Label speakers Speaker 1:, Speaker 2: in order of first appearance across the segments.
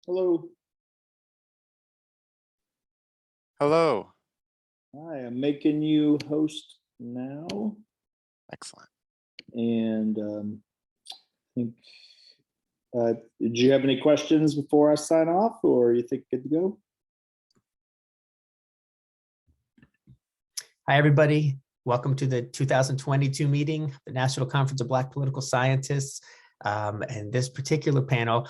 Speaker 1: Hello.
Speaker 2: Hello.
Speaker 1: Hi, I'm making you host now.
Speaker 2: Excellent.
Speaker 1: And I think, did you have any questions before I sign off, or you think good to go?
Speaker 3: Hi, everybody. Welcome to the 2022 meeting, the National Conference of Black Political Scientists. And this particular panel,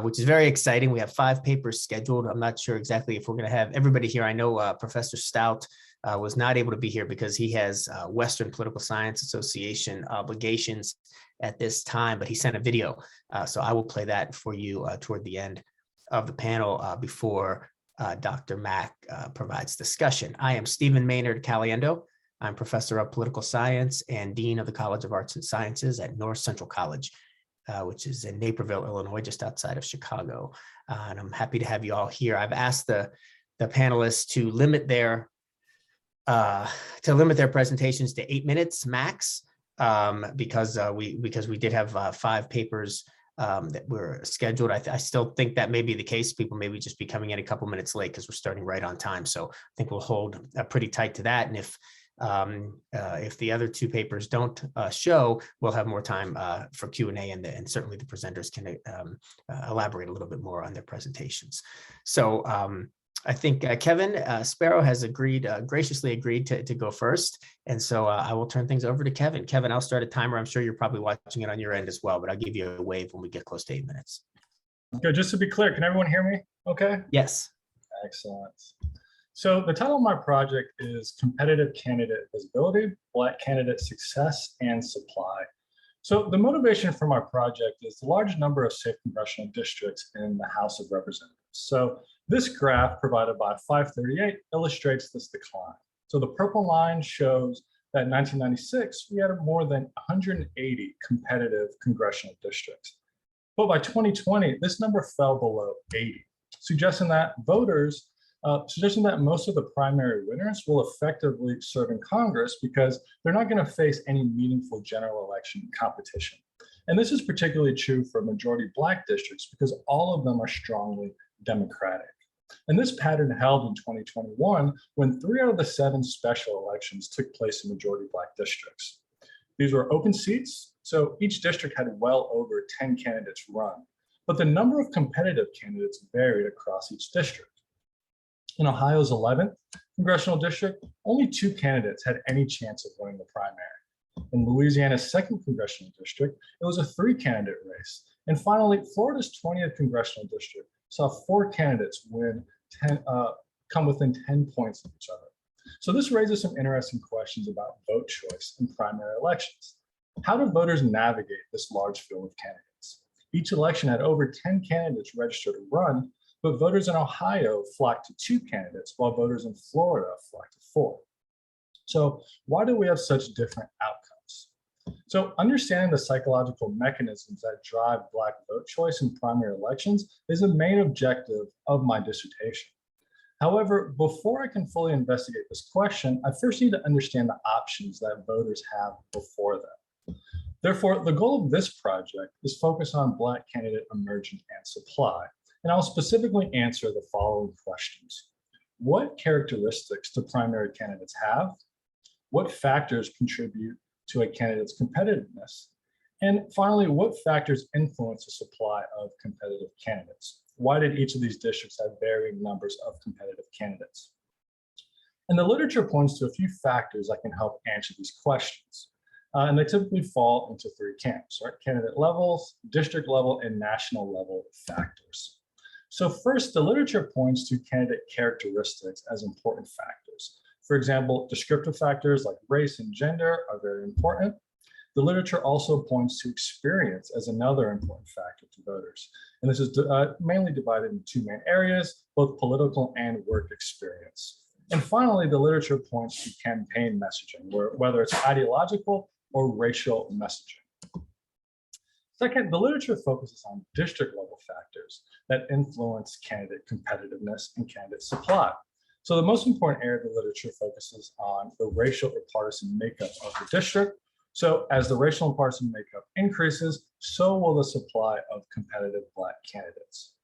Speaker 3: which is very exciting. We have 5 papers scheduled. I'm not sure exactly if we're going to have everybody here. I know Professor Stout was not able to be here because he has Western Political Science Association obligations at this time, but he sent a video. So I will play that for you toward the end of the panel before Dr. Mack provides discussion. I am Stephen Maynard Caliendo. I'm Professor of Political Science and Dean of the College of Arts and Sciences at North Central College, which is in Naperville, Illinois, just outside of Chicago. And I'm happy to have you all here. I've asked the panelists to limit their presentations to 8 minutes max, because we did have 5 papers that were scheduled. I still think that may be the case. People may just be coming in a couple minutes late because we're starting right on time. So I think we'll hold pretty tight to that. And if the other 2 papers don't show, we'll have more time for Q&A, and certainly the presenters can elaborate a little bit more on their presentations. So I think Kevin Sparrow has graciously agreed to go first. And so I will turn things over to Kevin. Kevin, I'll start a timer. I'm sure you're probably watching it on your end as well, but I'll give you a wave when we get close to 8 minutes.
Speaker 4: Okay, just to be clear, can everyone hear me okay?
Speaker 3: Yes.
Speaker 4: Excellent. So the title of my project is Competitive Candidate Visibility, Black Candidate Success and Supply. So the motivation for my project is the large number of safe congressional districts in the House of Representatives. So this graph provided by 538 illustrates this decline. So the purple line shows that in 1996, we had more than 180 competitive congressional districts. But by 2020, this number fell below 80, suggesting that most of the primary winners will effectively serve in Congress because they're not going to face any meaningful general election competition. And this is particularly true for majority Black districts because all of them are strongly Democratic. And this pattern held in 2021 when 3 out of the 7 special elections took place in majority Black districts. These were open seats, so each district had well over 10 candidates run, but the number of competitive candidates varied across each district. In Ohio's 11th congressional district, only 2 candidates had any chance of winning the primary. In Louisiana's 2nd congressional district, it was a 3-candidate race. And finally, Florida's 20th congressional district saw 4 candidates come within 10 points of each other. So this raises some interesting questions about vote choice in primary elections. How do voters navigate this large field of candidates? Each election had over 10 candidates registered to run, but voters in Ohio flocked to 2 candidates, while voters in Florida flocked to 4. So why do we have such different outcomes? So understanding the psychological mechanisms that drive Black vote choice in primary elections is the main objective of my dissertation. However, before I can fully investigate this question, I first need to understand the options that voters have before them. Therefore, the goal of this project is focus on Black candidate emergence and supply. And I'll specifically answer the following questions. What characteristics do primary candidates have? What factors contribute to a candidate's competitiveness? And finally, what factors influence the supply of competitive candidates? Why did each of these districts have varying numbers of competitive candidates? And the literature points to a few factors that can help answer these questions. And they typically fall into 3 camps, right? Candidate levels, district level, and national level factors. So first, the literature points to candidate characteristics as important factors. For example, descriptive factors like race and gender are very important. The literature also points to experience as another important factor to voters. And this is mainly divided into 2 main areas, both political and work experience. And finally, the literature points to campaign messaging, whether it's ideological or racial messaging. Second, the literature focuses on district level factors that influence candidate competitiveness and candidate supply. So the most important area of the literature focuses on the racial or partisan makeup of the district. So as the racial and partisan makeup increases, so will the supply of competitive Black candidates.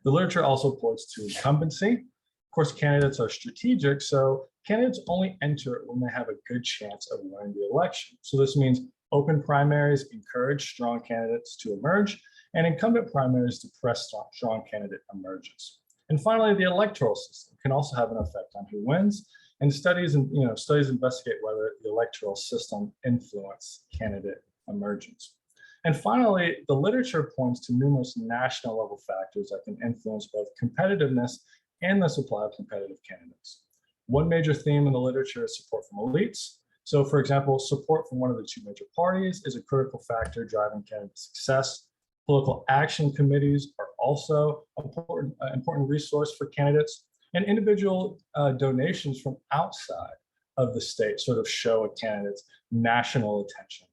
Speaker 4: The literature also points to incumbency. Of course, candidates are strategic, so candidates only enter when they have a good chance of winning the election. So this means open primaries encourage strong candidates to emerge, and incumbent primaries depress strong candidate emergence. And finally, the electoral system can also have an effect on who wins, and studies investigate whether the electoral system influence candidate emergence. And finally, the literature points to numerous national level factors that can influence both competitiveness and the supply of competitive candidates. One major theme in the literature is support from elites. So for example, support from one of the two major parties is a critical factor driving candidate success. Political action committees are also an important resource for candidates, and individual donations from outside of the state sort of show a candidate's national attention.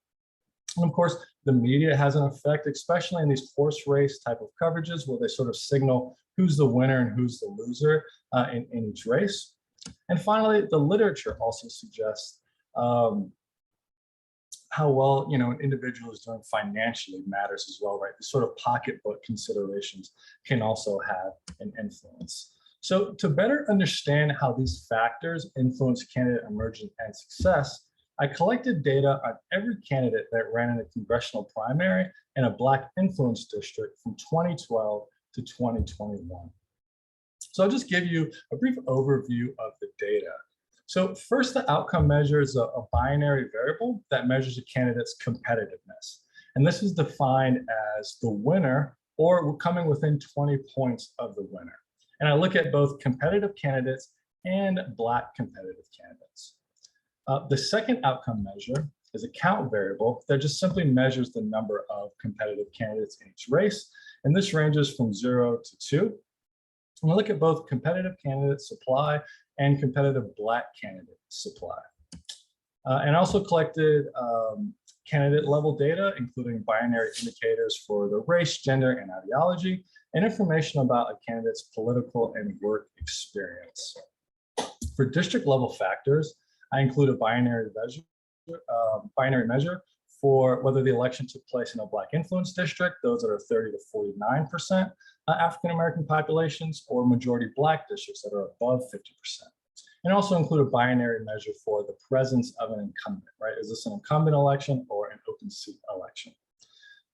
Speaker 4: And of course, the media has an effect, especially in these horse race type of coverages where they sort of signal who's the winner and who's the loser in each race. And finally, the literature also suggests how well an individual is doing financially matters as well, right? These sort of pocketbook considerations can also have an influence. So to better understand how these factors influence candidate emergence and success, I collected data on every candidate that ran in a congressional primary in a Black influence district from 2012 to 2021. So I'll just give you a brief overview of the data. So first, the outcome measure is a binary variable that measures a candidate's competitiveness. And this is defined as the winner or coming within 20 points of the winner. And I look at both competitive candidates and Black competitive candidates. The second outcome measure is a count variable that just simply measures the number of competitive candidates in each race. And this ranges from 0 to 2. And we look at both competitive candidate supply and competitive Black candidate supply. And also collected candidate level data, including binary indicators for the race, gender, and ideology, and information about a candidate's political and work experience. For district level factors, I include a binary measure for whether the election took place in a Black influence district, those that are 30 to 49% African-American populations, or majority Black districts that are above 50%. And also include a binary measure for the presence of an incumbent, right? Is this an incumbent election or an open seat election?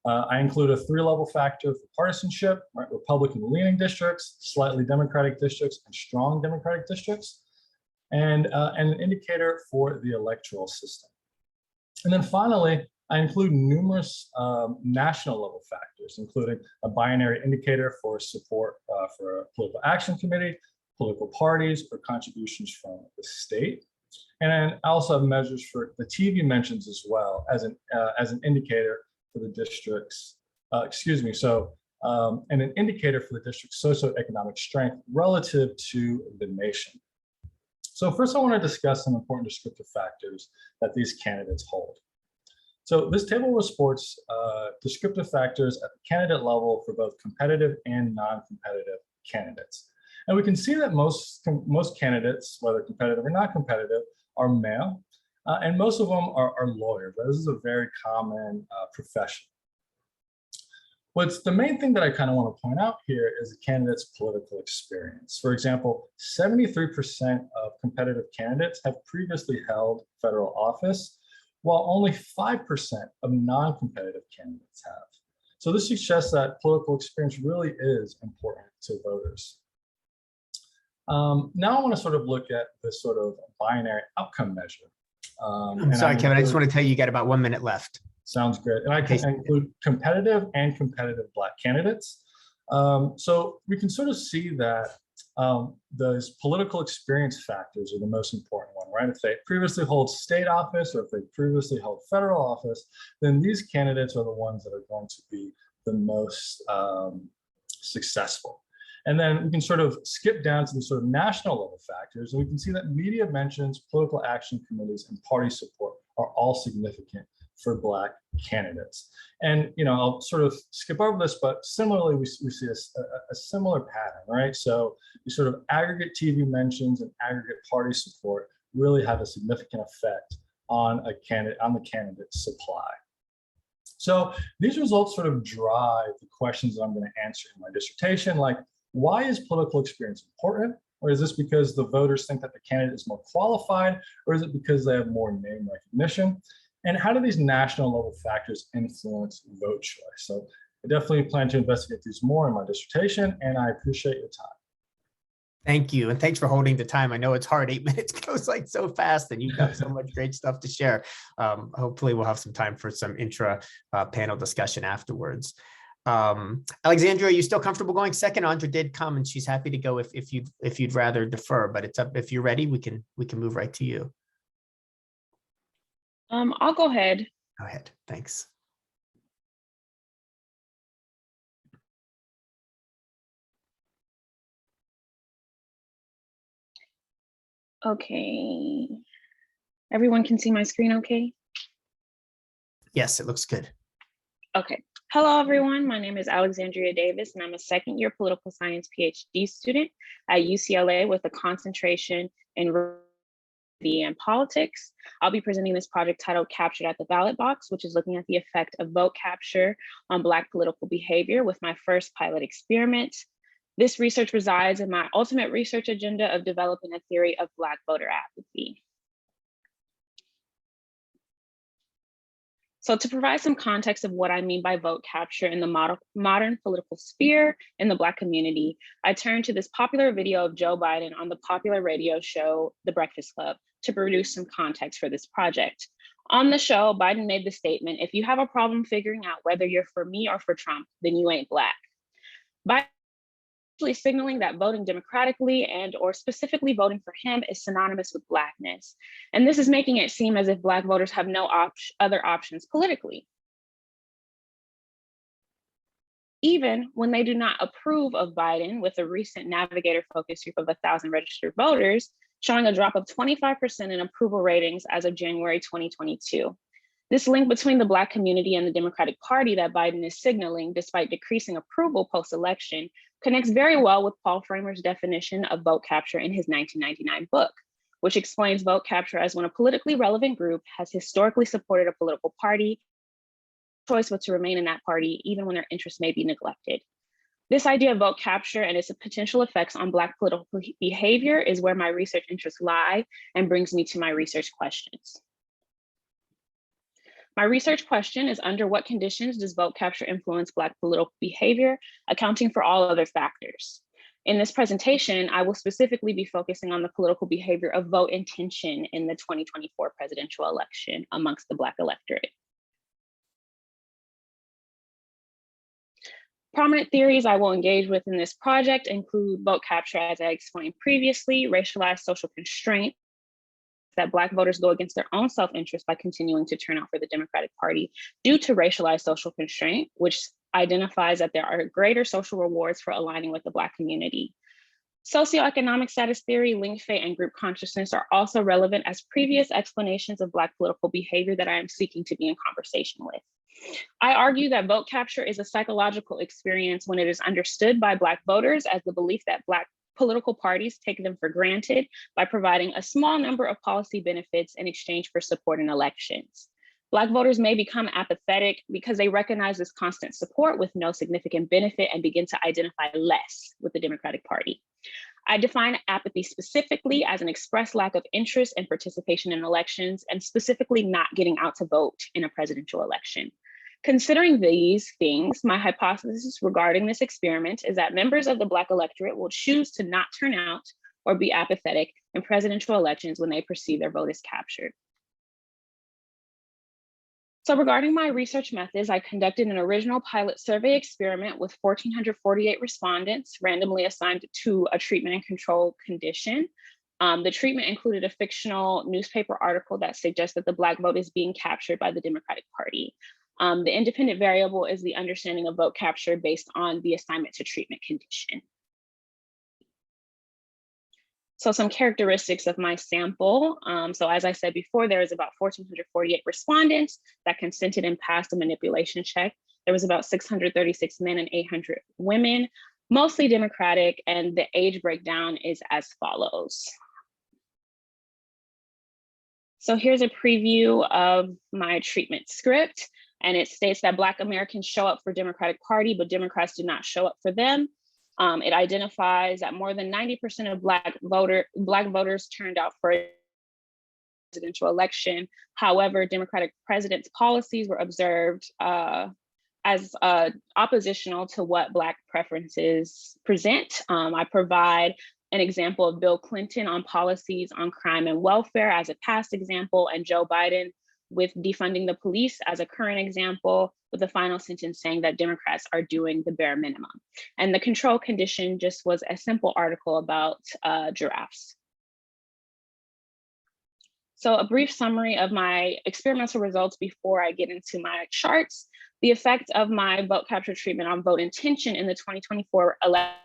Speaker 4: I include a 3-level factor for partisanship, right? Republican-leaning districts, slightly Democratic districts, and strong Democratic districts, and an indicator for the electoral system. And then finally, I include numerous national level factors, including a binary indicator for support for a political action committee, political parties, or contributions from the state. And then I also have measures for the TV mentions as well as an indicator for the district's, and an indicator for the district's socioeconomic strength relative to the nation. So first I want to discuss some important descriptive factors that these candidates hold. So this table reports descriptive factors at the candidate level for both competitive and non-competitive candidates. And we can see that most candidates, whether competitive or not competitive, are male, and most of them are lawyers. This is a very common profession. What's the main thing that I kind of want to point out here is the candidate's political experience. For example, 73% of competitive candidates have previously held federal office, while only 5% of non-competitive candidates have. So this suggests that political experience really is important to voters. Now I want to sort of look at this sort of binary outcome measure.
Speaker 3: I'm sorry, Kevin, I just want to tell you, you got about 1 minute left.
Speaker 4: Sounds great. And I can include competitive and competitive Black candidates. So we can sort of see that those political experience factors are the most important one, right? If they previously hold state office or if they previously held federal office, then these candidates are the ones that are going to be the most successful. And then we can sort of skip down to the sort of national level factors, and we can see that media mentions, political action committees, and party support are all significant for Black candidates. And I'll sort of skip over this, but similarly, we see a similar pattern, right? So you sort of aggregate TV mentions and aggregate party support really have a significant effect on the candidate's supply. So these results sort of drive the questions that I'm going to answer in my dissertation, like Why is political experience important? Or is this because the voters think that the candidate is more qualified? Or is it because they have more name recognition? And how do these national level factors influence vote choice? So I definitely plan to investigate these more in my dissertation, and I appreciate your time.
Speaker 3: Thank you. And thanks for holding the time. I know it's hard. 8 minutes goes like so fast and you've got so much great stuff to share. Hopefully we'll have some time for some intra panel discussion afterwards. Alexandria, are you still comfortable going second? Andra did come and she's happy to go if you'd rather defer, but it's up. If you're ready, we can move right to you.
Speaker 5: I'll go ahead.
Speaker 3: Go ahead. Thanks.
Speaker 5: Okay. Everyone can see my screen okay?
Speaker 3: Yes, it looks good.
Speaker 5: Okay. Hello, everyone. My name is Alexandria Davis, and I'm a second-year political science PhD student at UCLA with a concentration in and politics. I'll be presenting this project titled Captured at the Ballot Box, which is looking at the effect of vote capture on Black political behavior with my first pilot experiment. This research resides in my ultimate research agenda of developing a theory of Black voter apathy. So to provide some context of what I mean by vote capture in the modern political sphere in the Black community, I turned to this popular video of Joe Biden on the popular radio show, The Breakfast Club, to produce some context for this project. On the show, Biden made the statement, if you have a problem figuring out whether you're for me or for Trump, then you ain't Black. Biden signaling that voting democratically and or specifically voting for him is synonymous with Blackness. And this is making it seem as if Black voters have no other options politically. Even when they do not approve of Biden, with a recent Navigator focus group of 1,000 registered voters showing a drop of 25% in approval ratings as of January 2022. This link between the Black community and the Democratic Party that Biden is signaling, despite decreasing approval post-election, connects very well with Paul Framer's definition of vote capture in his 1999 book, which explains vote capture as when a politically relevant group has historically supported a political party, choice was to remain in that party, even when their interests may be neglected. This idea of vote capture and its potential effects on Black political behavior is where my research interests lie and brings me to my research questions. My research question is, under what conditions does vote capture influence Black political behavior, accounting for all other factors? In this presentation, I will specifically be focusing on the political behavior of vote intention in the 2024 presidential election amongst the Black electorate. Prominent theories I will engage with in this project include vote capture, as I explained previously, racialized social constraint, that Black voters go against their own self-interest by continuing to turn out for the Democratic Party due to racialized social constraint, which identifies that there are greater social rewards for aligning with the Black community. Socioeconomic status theory, linked fate, and group consciousness are also relevant as previous explanations of Black political behavior that I am seeking to be in conversation with. I argue that vote capture is a psychological experience when it is understood by Black voters as the belief that Black political parties take them for granted by providing a small number of policy benefits in exchange for support in elections. Black voters may become apathetic because they recognize this constant support with no significant benefit and begin to identify less with the Democratic Party. I define apathy specifically as an express lack of interest and participation in elections, and specifically not getting out to vote in a presidential election. Considering these things, my hypothesis regarding this experiment is that members of the Black electorate will choose to not turn out or be apathetic in presidential elections when they perceive their vote is captured. So regarding my research methods, I conducted an original pilot survey experiment with 1,448 respondents randomly assigned to a treatment and control condition. The treatment included a fictional newspaper article that suggests that the Black vote is being captured by the Democratic Party. The independent variable is the understanding of vote capture based on the assignment to treatment condition. So some characteristics of my sample. So as I said before, there was about 1,448 respondents that consented and passed a manipulation check. There was about 636 men and 800 women, mostly Democratic, and the age breakdown is as follows. So here's a preview of my treatment script. And it states that Black Americans show up for Democratic Party, but Democrats do not show up for them. It identifies that more than 90% of Black voters turned out for a presidential election. However, Democratic president's policies were observed as oppositional to what Black preferences present. I provide an example of Bill Clinton on policies on crime and welfare as a past example, and Joe Biden with defunding the police as a current example, with the final sentence saying that Democrats are doing the bare minimum. And the control condition just was a simple article about giraffes. So a brief summary of my experimental results before I get into my charts. The effect of my vote capture treatment on vote intention in the 2024 election,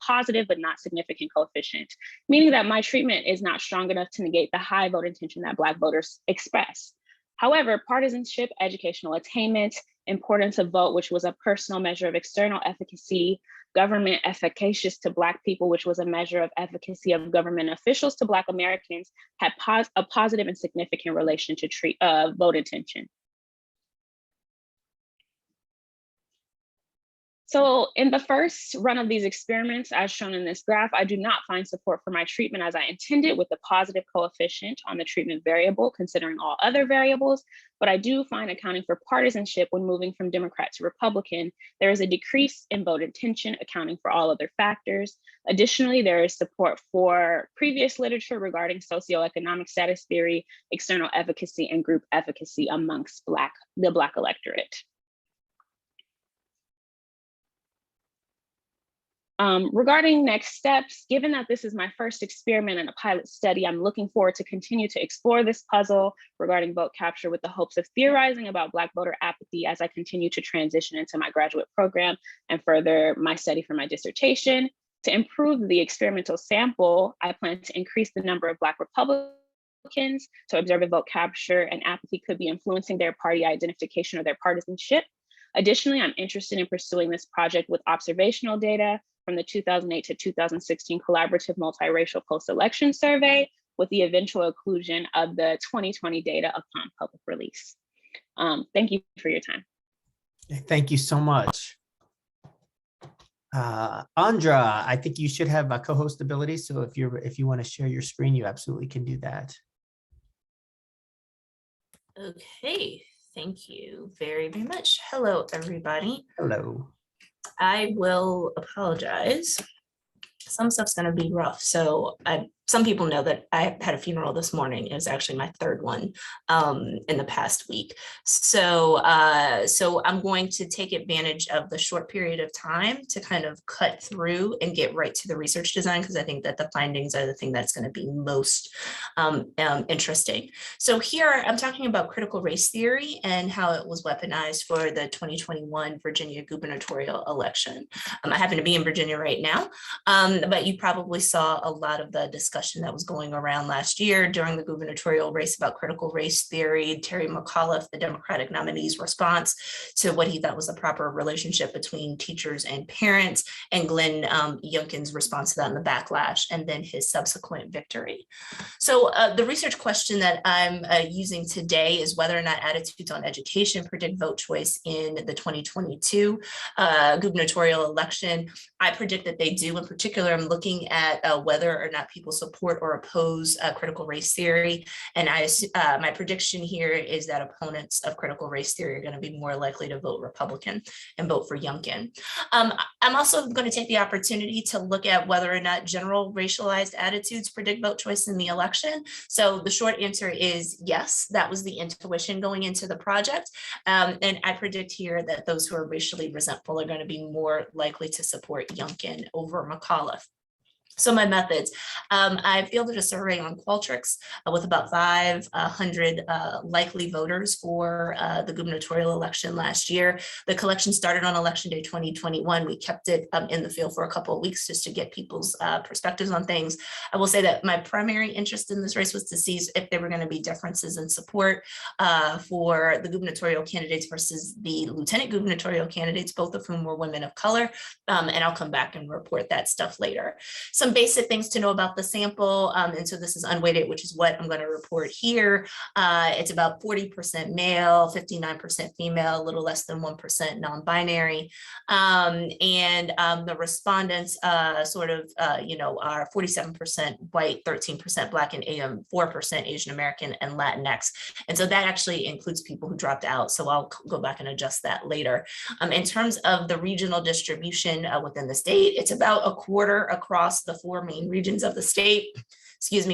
Speaker 5: positive but not significant coefficient, meaning that my treatment is not strong enough to negate the high vote intention that Black voters express. However, partisanship, educational attainment, importance of vote, which was a personal measure of external efficacy, government efficacious to Black people, which was a measure of efficacy of government officials to Black Americans, had a positive and significant relation to vote intention. So in the first run of these experiments, as shown in this graph, I do not find support for my treatment as I intended with a positive coefficient on the treatment variable, considering all other variables, but I do find accounting for partisanship when moving from Democrat to Republican, there is a decrease in vote intention, accounting for all other factors. Additionally, there is support for previous literature regarding socioeconomic status theory, external efficacy, and group efficacy amongst the Black electorate. Regarding next steps, given that this is my first experiment in a pilot study, I'm looking forward to continue to explore this puzzle regarding vote capture with the hopes of theorizing about Black voter apathy as I continue to transition into my graduate program and further my study for my dissertation. To improve the experimental sample, I plan to increase the number of Black Republicans to observe if vote capture and apathy could be influencing their party identification or their partisanship. Additionally, I'm interested in pursuing this project with observational data from the 2008 to 2016 Collaborative Multiracial Post-Election Survey, with the eventual inclusion of the 2020 data upon public release. Thank you for your time.
Speaker 3: Thank you so much. Andra, I think you should have a co-host ability, so if you want to share your screen, you absolutely can do that.
Speaker 6: Okay, thank you very, very much. Hello, everybody.
Speaker 3: Hello.
Speaker 6: I will apologize. Some stuff's going to be rough. So some people know that I had a funeral this morning. It was actually my third one in the past week. So I'm going to take advantage of the short period of time to kind of cut through and get right to the research design, because I think that the findings are the thing that's going to be most interesting. So here I'm talking about critical race theory and how it was weaponized for the 2021 Virginia gubernatorial election. I happen to be in Virginia right now, but you probably saw a lot of the discussion that was going around last year during the gubernatorial race about critical race theory, Terry McAuliffe, the Democratic nominee's response to what he thought was the proper relationship between teachers and parents, and Glenn Youngkin's response to that in the backlash, and then his subsequent victory. So the research question that I'm using today is whether or not attitudes on education predict vote choice in the 2022 gubernatorial election. I predict that they do. In particular, I'm looking at whether or not people support or oppose critical race theory. And my prediction here is that opponents of critical race theory are going to be more likely to vote Republican and vote for Youngkin. I'm also going to take the opportunity to look at whether or not general racialized attitudes predict vote choice in the election. So the short answer is yes, that was the intuition going into the project. And I predict here that those who are racially resentful are going to be more likely to support Youngkin over McAuliffe. So my methods, I fielded a survey on Qualtrics with about 500 likely voters for the gubernatorial election last year. The collection started on election day 2021. We kept it in the field for a couple of weeks just to get people's perspectives on things. I will say that my primary interest in this race was to see if there were going to be differences in support for the gubernatorial candidates versus the lieutenant gubernatorial candidates, both of whom were women of color. And I'll come back and report that stuff later. Some some basic things to know about the sample. And so this is unweighted, which is what I'm going to report here. It's about 40% male, 59% female, a little less than 1% non-binary. The respondents are 47% white, 13% Black, and 4% Asian American and Latinx. And so that actually includes people who dropped out. So I'll go back and adjust that later. In terms of the regional distribution within the state, it's about a quarter across the 4 main regions of the state.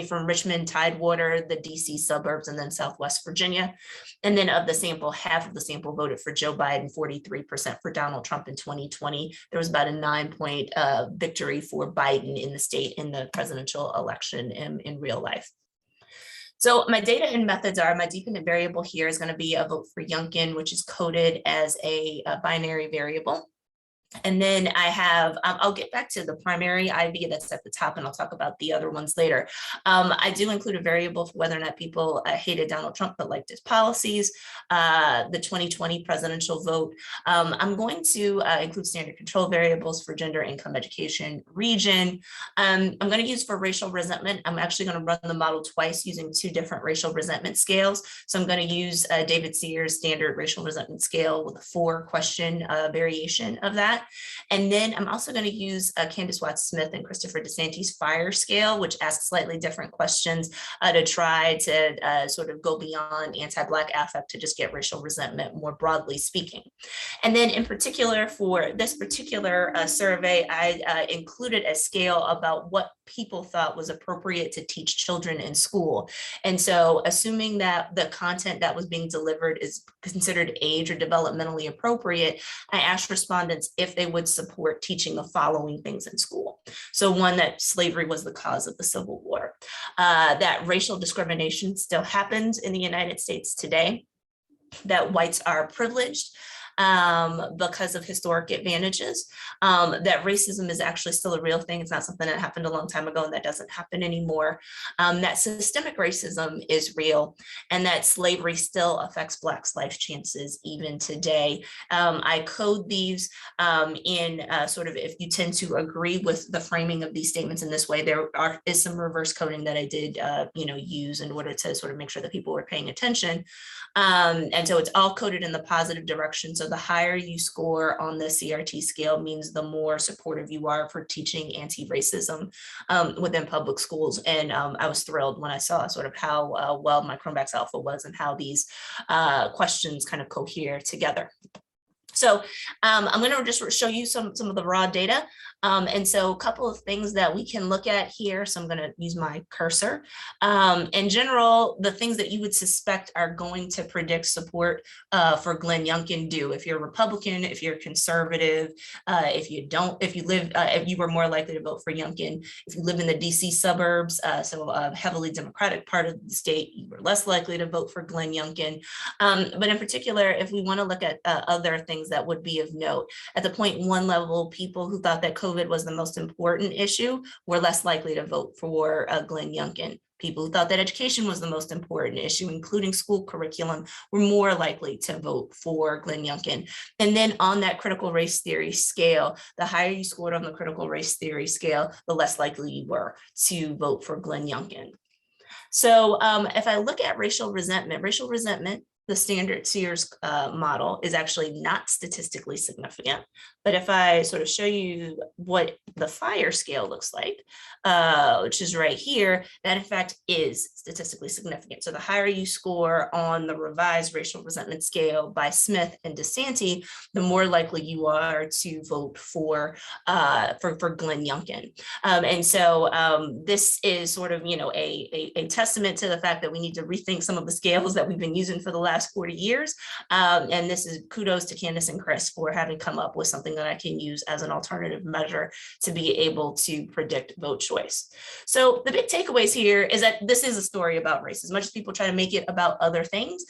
Speaker 6: From Richmond, Tidewater, the DC suburbs, and then Southwest Virginia. And then of the sample, half of the sample voted for Joe Biden, 43% for Donald Trump in 2020. There was about a 9-point victory for Biden in the state in the presidential election in real life. So my data and methods are, my dependent variable here is going to be a vote for Youngkin, which is coded as a binary variable. And then I have, I'll get back to the primary IV that's at the top, and I'll talk about the other ones later. I do include a variable for whether or not people hated Donald Trump but liked his policies, the 2020 presidential vote. I'm going to include standard control variables for gender, income, education, region. I'm going to use for racial resentment. I'm actually going to run the model twice using 2 different racial resentment scales. So I'm going to use David Sears' standard racial resentment scale with a 4-question variation of that. And then I'm also going to use Candace Watts-Smith and Christopher DeSantis' FIRE scale, which asks slightly different questions to try to sort of go beyond anti-Black affect to just get racial resentment more broadly speaking. And then in particular for this particular survey, I included a scale about what people thought was appropriate to teach children in school. And so assuming that the content that was being delivered is considered age or developmentally appropriate, I asked respondents if they would support teaching the following things in school. So one, that slavery was the cause of the Civil War, that racial discrimination still happens in the United States today, that whites are privileged because of historic advantages, that racism is actually still a real thing. It's not something that happened a long time ago and that doesn't happen anymore, that systemic racism is real, and that slavery still affects Blacks' life chances even today. I code these in sort of, if you tend to agree with the framing of these statements in this way, there is some reverse coding that I did use in order to sort of make sure that people were paying attention. And so it's all coded in the positive direction. So the higher you score on the CRT scale means the more supportive you are for teaching anti-racism within public schools. And I was thrilled when I saw sort of how well my Cronbach's alpha was and how these questions kind of cohere together. So I'm going to just show you some of the raw data. And so a couple of things that we can look at here. So I'm going to use my cursor. In general, the things that you would suspect are going to predict support for Glenn Youngkin do. If you're Republican, if you're conservative, if you were more likely to vote for Youngkin. If you live in the DC suburbs, so a heavily Democratic part of the state, you were less likely to vote for Glenn Youngkin. But in particular, if we want to look at other things that would be of note, at the 0.1 level, people who thought that COVID was the most important issue were less likely to vote for Glenn Youngkin. People who thought that education was the most important issue, including school curriculum, were more likely to vote for Glenn Youngkin. And then on that critical race theory scale, the higher you scored on the critical race theory scale, the less likely you were to vote for Glenn Youngkin. So if I look at racial resentment, the standard Sears model is actually not statistically significant. But if I sort of show you what the FIRE scale looks like, which is right here, that in fact is statistically significant. So the higher you score on the revised racial resentment scale by Smith and DeSantis, the more likely you are to vote for Glenn Youngkin. And so this is sort of, a testament to the fact that we need to rethink some of the scales that we've been using for the last 40 years. And this is kudos to Candace and Chris for having come up with something that I can use as an alternative measure to be able to predict vote choice. So the big takeaways here is that this is a story about race. As much as people try to make it about other things,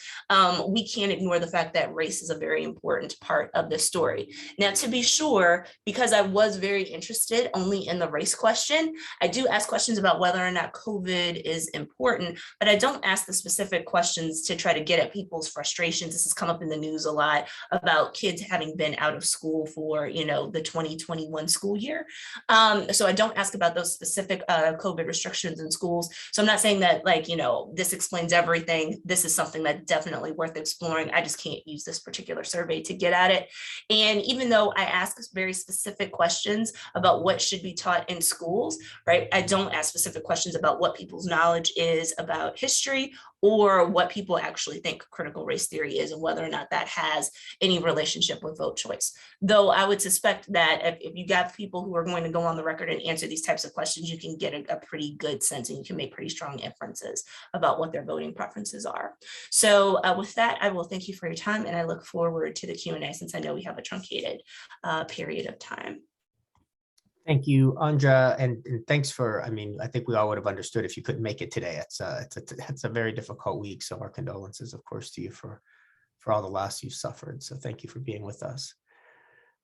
Speaker 6: we can't ignore the fact that race is a very important part of this story. Now, to be sure, because I was very interested only in the race question, I do ask questions about whether or not COVID is important, but I don't ask the specific questions to try to get at people people's frustrations. This has come up in the news a lot about kids having been out of school for, the 2021 school year. So I don't ask about those specific COVID restrictions in schools. So I'm not saying that this explains everything. This is something that's definitely worth exploring. I just can't use this particular survey to get at it. And even though I ask very specific questions about what should be taught in schools, right? I don't ask specific questions about what people's knowledge is about history or what people actually think critical race theory is and whether or not that has any relationship with vote choice. Though I would suspect that if you got people who are going to go on the record and answer these types of questions, you can get a pretty good sense and you can make pretty strong inferences about what their voting preferences are. So with that, I will thank you for your time and I look forward to the Q&A since I know we have a truncated period of time.
Speaker 3: Thank you, Andra, and thanks for, I think we all would have understood if you couldn't make it today. It's a very difficult week, so our condolences, of course, to you for all the loss you've suffered. So thank you for being with us.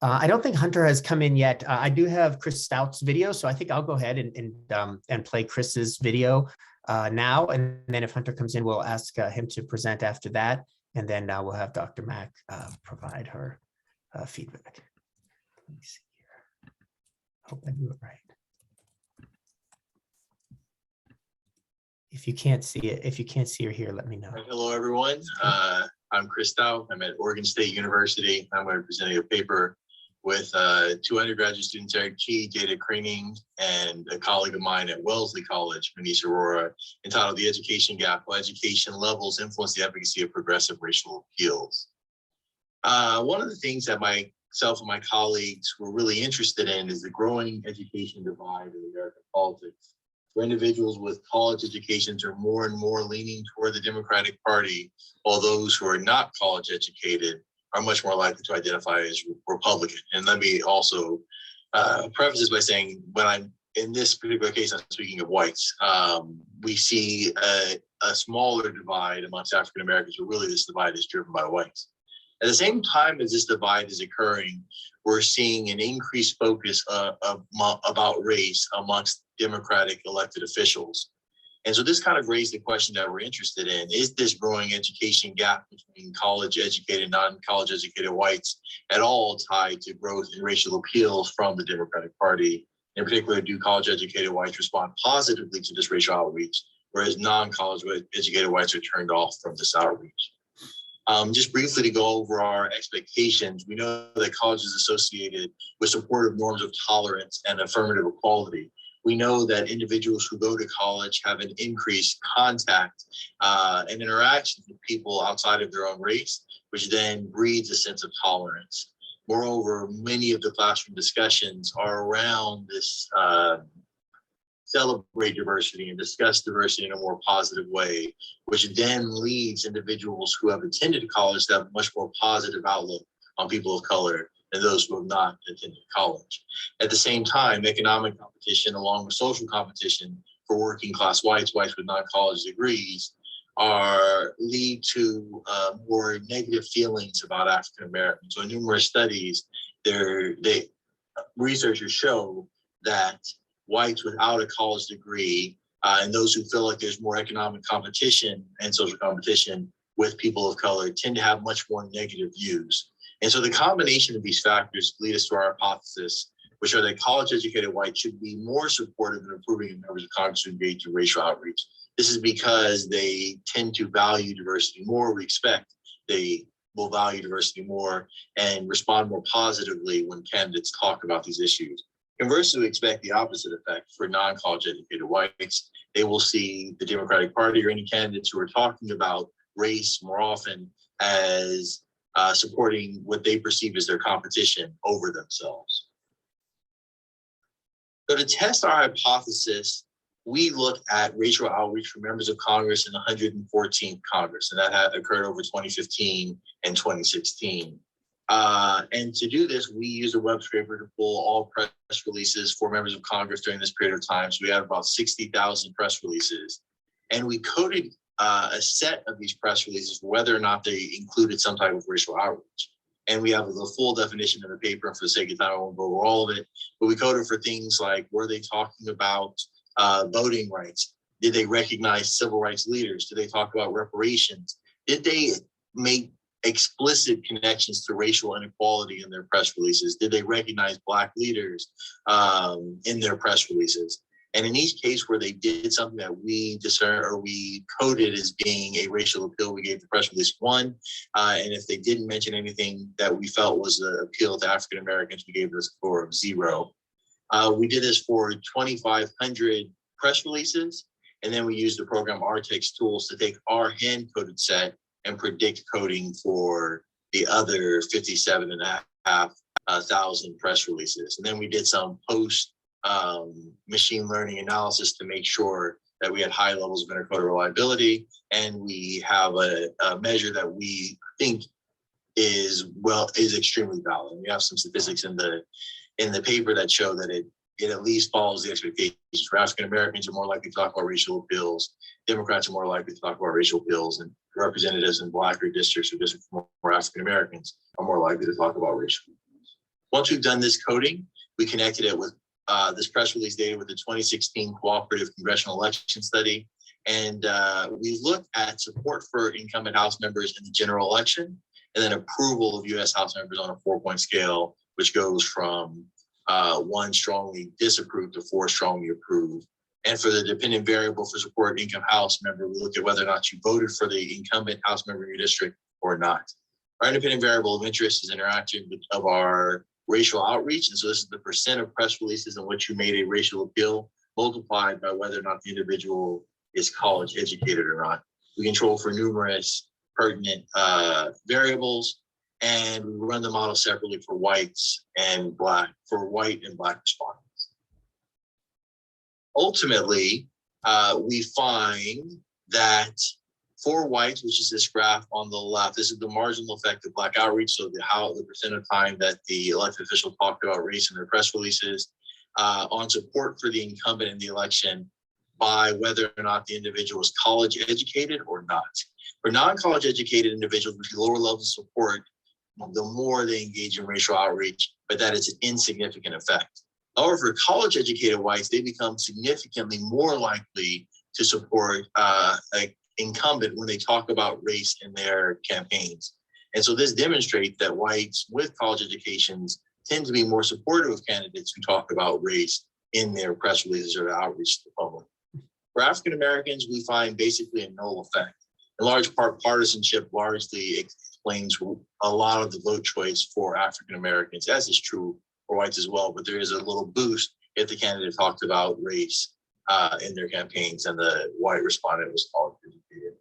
Speaker 3: I don't think Hunter has come in yet. I do have Chris Stout's video, so I think I'll go ahead and play Chris's video now, and then if Hunter comes in, we'll ask him to present after that, and then we'll have Dr. Mack provide her feedback. Let me see. Hope I do it right. If you can't see her here, let me know.
Speaker 7: Hello, everyone. I'm Chris Stout. I'm at Oregon State University. I'm going to be presenting a paper with two undergraduate students, Eric Chi, Jada Craning, and a colleague of mine at Wellesley College, Manish Arora, entitled "The Education Gap: How Education Levels Influence the Efficacy of Progressive Racial Appeals." One of the things that myself and my colleagues were really interested in is the growing education divide in American politics, where individuals with college educations are more and more leaning toward the Democratic Party, while those who are not college educated are much more likely to identify as Republican. And let me also preface this by saying, when I'm in this particular case, I'm speaking of whites. We see a smaller divide amongst African Americans, but really this divide is driven by whites. At the same time as this divide is occurring, we're seeing an increased focus about race amongst Democratic elected officials. And so this kind of raised the question that we're interested in: is this growing education gap between college educated and non-college educated whites at all tied to growth in racial appeals from the Democratic Party? In particular, do college educated whites respond positively to this racial outreach, whereas non-college educated whites are turned off from this outreach? Just briefly to go over our expectations, we know that college is associated with supportive norms of tolerance and affirmative equality. We know that individuals who go to college have an increased contact and interactions with people outside of their own race, which then breeds a sense of tolerance. Moreover, many of the classroom discussions are around this celebrate diversity and discuss diversity in a more positive way, which then leads individuals who have attended college to have a much more positive outlook on people of color than those who have not attended college. At the same time, economic competition along with social competition for working class whites with non-college degrees lead to more negative feelings about African Americans. So in numerous studies, researchers show that whites without a college degree and those who feel like there's more economic competition and social competition with people of color tend to have much more negative views. And so the combination of these factors lead us to our hypothesis, which are that college-educated whites should be more supportive in improving members of Congress who engage in racial outreach. This is because they tend to value diversity more. We expect they will value diversity more and respond more positively when candidates talk about these issues. Conversely, we expect the opposite effect for non-college educated whites. They will see the Democratic Party or any candidates who are talking about race more often as supporting what they perceive as their competition over themselves. So to test our hypothesis, we looked at racial outreach for members of Congress in the 114th Congress, and that had occurred over 2015 and 2016. And to do this, we used a web scraper to pull all press releases for members of Congress during this period of time. So we had about 60,000 press releases. And we coded a set of these press releases for whether or not they included some type of racial outreach. And we have the full definition in the paper, and for the sake of time, I won't go over all of it. But we coded for things like, were they talking about voting rights? Did they recognize civil rights leaders? Did they talk about reparations? Did they make explicit connections to racial inequality in their press releases? Did they recognize Black leaders in their press releases? And in each case where they did something that we discern or we coded as being a racial appeal, we gave the press release 1. And if they didn't mention anything that we felt was an appeal to African Americans, we gave it a score of 0. We did this for 2,500 press releases. And then we used the program RTEX tools to take our hand-coded set and predict coding for the other 57,500 press releases. And then we did some post machine learning analysis to make sure that we had high levels of intercoder reliability. And we have a measure that we think is extremely valid. We have some statistics in the paper that show that it at least follows the expectations. For African Americans are more likely to talk about racial appeals. Democrats are more likely to talk about racial appeals, and representatives in Black districts or districts for African Americans are more likely to talk about racial appeals. Once we've done this coding, we connected it with this press release data with the 2016 Cooperative Congressional Election Study. And we looked at support for incumbent House members in the general election, and then approval of U.S. House members on a 4-point scale, which goes from 1 strongly disapproved to 4 strongly approved. And for the dependent variable for support income House member, we look at whether or not you voted for the incumbent House member in your district or not. Our independent variable of interest is interaction of our racial outreach. And so this is the percent of press releases in which you made a racial appeal multiplied by whether or not the individual is college educated or not. We control for numerous pertinent variables, and we run the model separately for whites and Black, for white and Black respondents. Ultimately, we find that for whites, which is this graph on the left, this is the marginal effect of Black outreach. So the percent of time that the elected official talked about race in their press releases, on support for the incumbent in the election by whether or not the individual is college educated or not. For non-college educated individuals with lower levels of support, the more they engage in racial outreach, but that is an insignificant effect. However, for college educated whites, they become significantly more likely to support an incumbent when they talk about race in their campaigns. And so this demonstrates that whites with college educations tend to be more supportive of candidates who talk about race in their press releases or outreach to the public. For African Americans, we find basically a null effect. In large part, partisanship largely explains a lot of the vote choice for African Americans, as is true for whites as well, but there is a little boost if the candidate talked about race in their campaigns and the white respondent was college educated.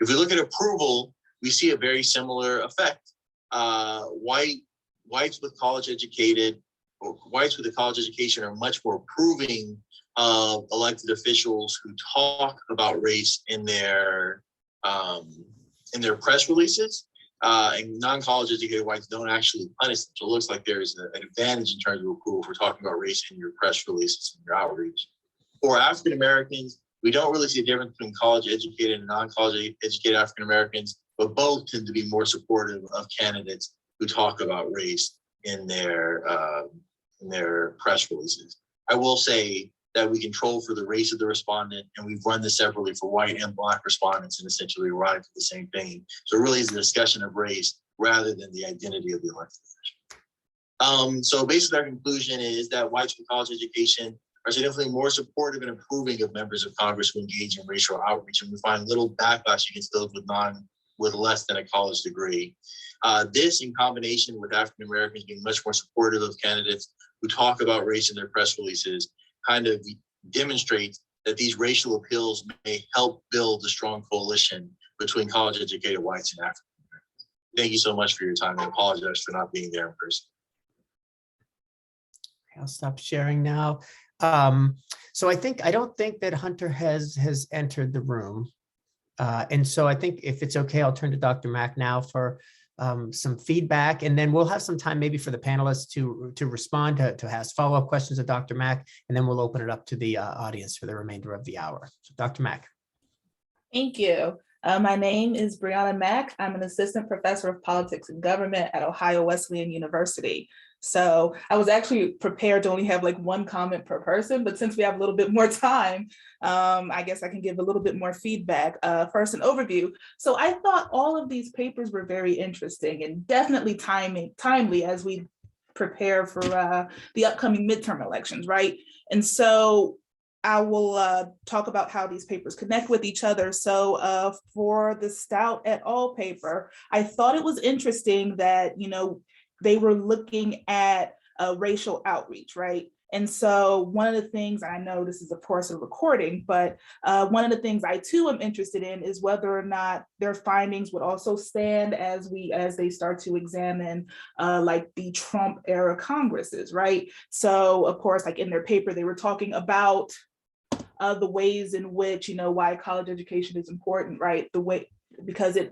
Speaker 7: If we look at approval, we see a very similar effect. Whites with college educated, or whites with a college education are much more approving of elected officials who talk about race in their press releases, and non-college educated whites don't actually punish them. So it looks like there's an advantage in terms of approval for talking about race in your press releases and your outreach. For African Americans, we don't really see a difference between college educated and non-college educated African Americans, but both tend to be more supportive of candidates who talk about race in their press releases. I will say that we control for the race of the respondent, and we've run this separately for white and Black respondents, and essentially arrived at the same thing. So it really is a discussion of race rather than the identity of the elected official. So basically our conclusion is that whites with college education are significantly more supportive and approving of members of Congress who engage in racial outreach, and we find little backlash against those with less than a college degree. This, in combination with African Americans being much more supportive of candidates who talk about race in their press releases, kind of demonstrates that these racial appeals may help build a strong coalition between college educated whites and African Americans. Thank you so much for your time. I apologize for not being there in person.
Speaker 3: I'll stop sharing now. So I don't think that Hunter has entered the room. And so I think if it's okay, I'll turn to Dr. Mack now for some feedback, and then we'll have some time maybe for the panelists to respond, to ask follow-up questions of Dr. Mack, and then we'll open it up to the audience for the remainder of the hour. So Dr. Mack.
Speaker 8: Thank you. My name is Brianna Mack. I'm an assistant professor of politics and government at Ohio Wesleyan University. So I was actually prepared to only have like one comment per person, but since we have a little bit more time, I guess I can give a little bit more feedback. First, an overview. So I thought all of these papers were very interesting and definitely timely as we prepare for the upcoming midterm elections, right? And so I will talk about how these papers connect with each other. So for the Stout et al. Paper, I thought it was interesting that, they were looking at racial outreach, right? And so one of the things, I know this is of course a recording, but one of the things I too am interested in is whether or not their findings would also stand as they start to examine like the Trump era Congresses, right? So of course, like in their paper, they were talking about the ways in which, why college education is important, right? Because it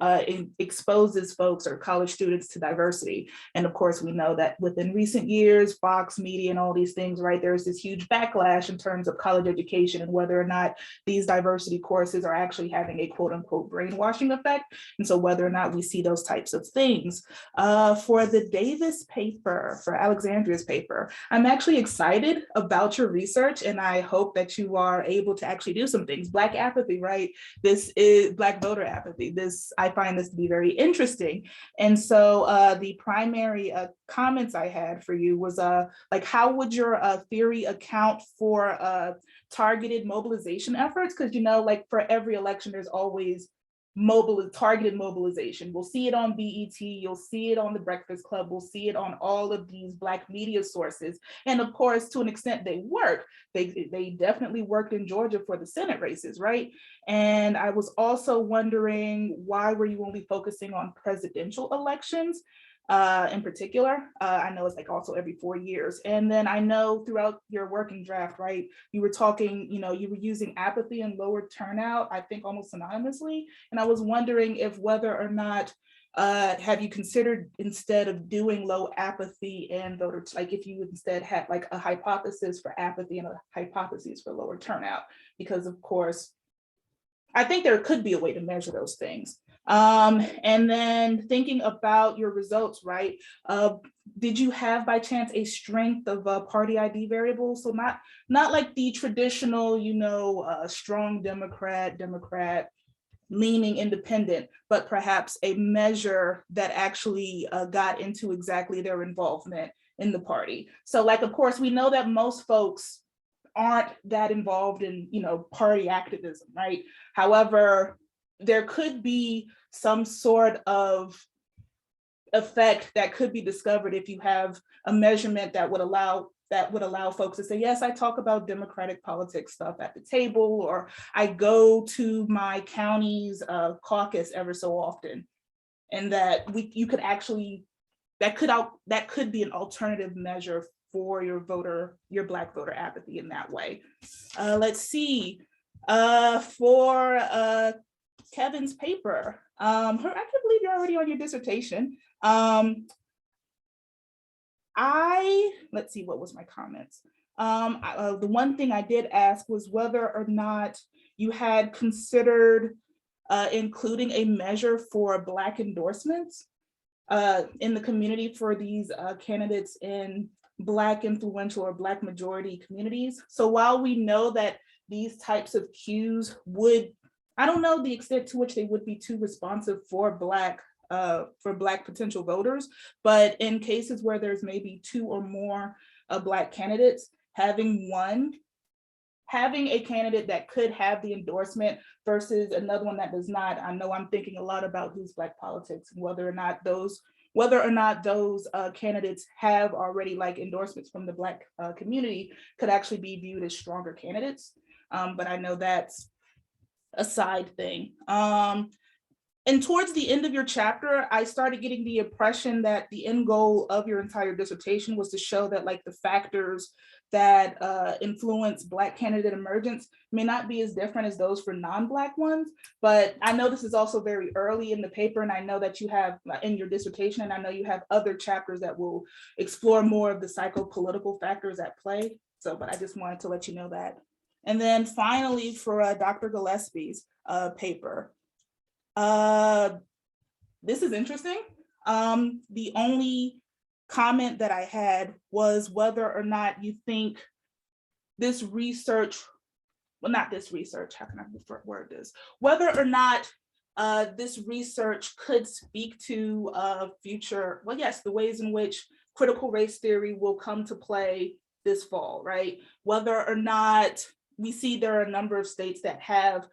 Speaker 8: exposes folks or college students to diversity. And of course, we know that within recent years, Fox Media and all these things, right, there's this huge backlash in terms of college education and whether or not these diversity courses are actually having a quote unquote brainwashing effect. And so whether or not we see those types of things. For the Davis paper, for Alexandria's paper, I'm actually excited about your research and I hope that you are able to actually do some things. Black apathy, right? This is Black voter apathy. I find this to be very interesting. And so the primary comments I had for you was like, how would your theory account for targeted mobilization efforts? Because, like for every election, there's always targeted mobilization. We'll see it on BET, you'll see it on the Breakfast Club, we'll see it on all of these Black media sources. And of course, to an extent they work. They definitely worked in Georgia for the Senate races, right? And I was also wondering, why were you only focusing on presidential elections? In particular, I know it's like also every 4 years. And then I know throughout your working draft, right, you were talking, you were using apathy and lower turnout, I think almost synonymously. And I was wondering if whether or not, have you considered instead of doing low apathy and voter, like if you instead had like a hypothesis for apathy and a hypothesis for lower turnout, because of course, I think there could be a way to measure those things. And then thinking about your results, right? Did you have by chance a strength of party ID variables? So not like the traditional, strong Democrat, leaning independent, but perhaps a measure that actually got into exactly their involvement in the party. So like, of course, we know that most folks aren't that involved in, party activism, right? However, there could be some sort of effect that could be discovered if you have a measurement that would allow folks to say, yes, I talk about democratic politics stuff at the table, or I go to my county's caucus ever so often, and that that could be an alternative measure for your Black voter apathy in that way. Let's see, for Kevin's paper, I can't believe you're already on your dissertation. Let's see, what was my comments? The one thing I did ask was whether or not you had considered including a measure for Black endorsements in the community for these candidates in Black influential or Black majority communities. So while we know that these types of cues I don't know the extent to which they would be too responsive for Black potential voters, but in cases where there's maybe 2 or more Black candidates, having a candidate that could have the endorsement versus another one that does not. I know I'm thinking a lot about who's Black politics and whether or not those candidates have already like endorsements from the Black community could actually be viewed as stronger candidates. But I know that's a side thing. And towards the end of your chapter, I started getting the impression that the end goal of your entire dissertation was to show that like the factors that influence Black candidate emergence may not be as different as those for non-Black ones. But I know this is also very early in the paper, and I know that you have in your dissertation, and I know you have other chapters that will explore more of the psychopolitical factors at play. So, but I just wanted to let you know that. And then finally, for Dr. Gillespie's paper, this is interesting. The only comment that I had was whether or not you think this research, well, not this research, how can I word this? Whether or not this research could speak to future, well, yes, the ways in which critical race theory will come to play this fall, right? Whether or not we see there are a number of states that have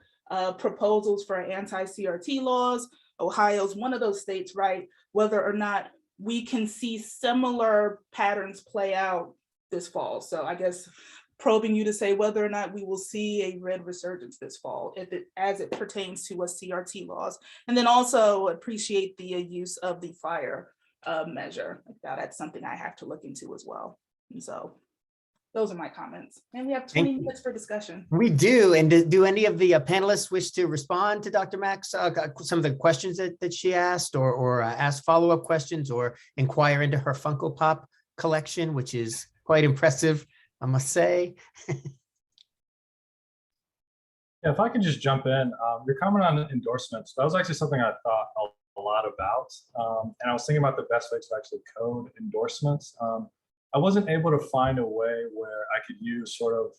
Speaker 8: proposals for anti-CRT laws. Ohio's one of those states, right? Whether or not we can see similar patterns play out this fall. So I guess probing you to say whether or not we will see a red resurgence this fall as it pertains to CRT laws. And then also appreciate the use of the fire measure. Now that's something I have to look into as well. And so those are my comments. And we have 20 minutes for discussion.
Speaker 3: We do. And do any of the panelists wish to respond to Dr. Mack's some of the questions that she asked, or ask follow-up questions, or inquire into her Funko Pop collection, which is quite impressive, I must say?
Speaker 4: Yeah, if I can just jump in, your comment on endorsements, that was actually something I thought a lot about. And I was thinking about the best way to actually code endorsements. I wasn't able to find a way where I could use sort of